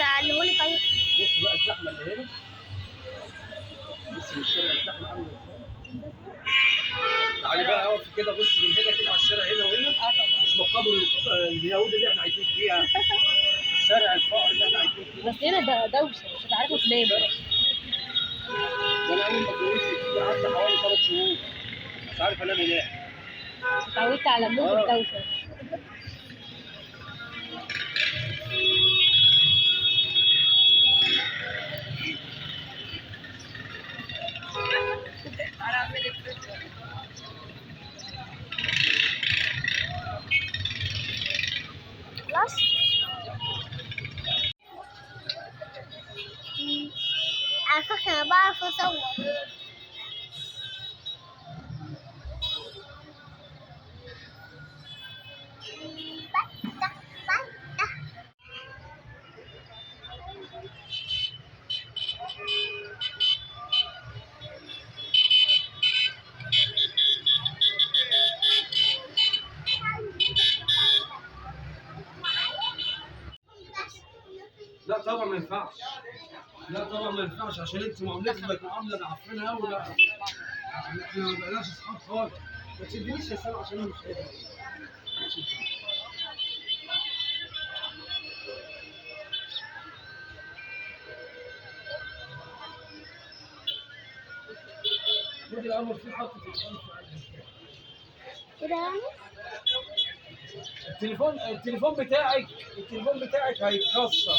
علهولي طيب. بص بقى الزحمه اللي هنا، بص من الشارع الزحمه عامله ازاي. تعالي بقى اقف كده، بص من هنا كده على الشارع هنا وهنا، مش مقابر اليهود اللي احنا عايشين فيها، شارع الفقر اللي احنا عايشين فيه. بس هنا ده دوشه مش هتعرفوا تناموا. ده انا اول ما اتجوزت كده قعدت حوالي 3 شهور مش عارف انام هناك. اتعودت على النوم والدوشه. خلاص. على فكرة أنا بعرف أصور. لا طبعا ما ينفعش، لا طبعا ما ينفعش، عشان انت معاملتك بقت معامله معفنه قوي بقى. احنا ما بقيناش اصحاب خالص. ما تشدنيش يا سلام عشان انا مش قادر. خدي الامر في حط التليفون في قلبك. كده يعني؟ التليفون بتاعك هيتكسر.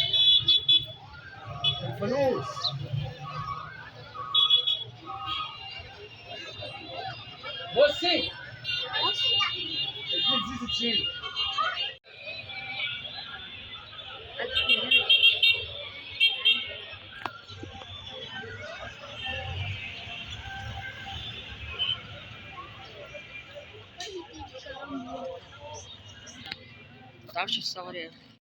الفلوس. بصي اديك زيت تشيل. ما تعرفش تصوري.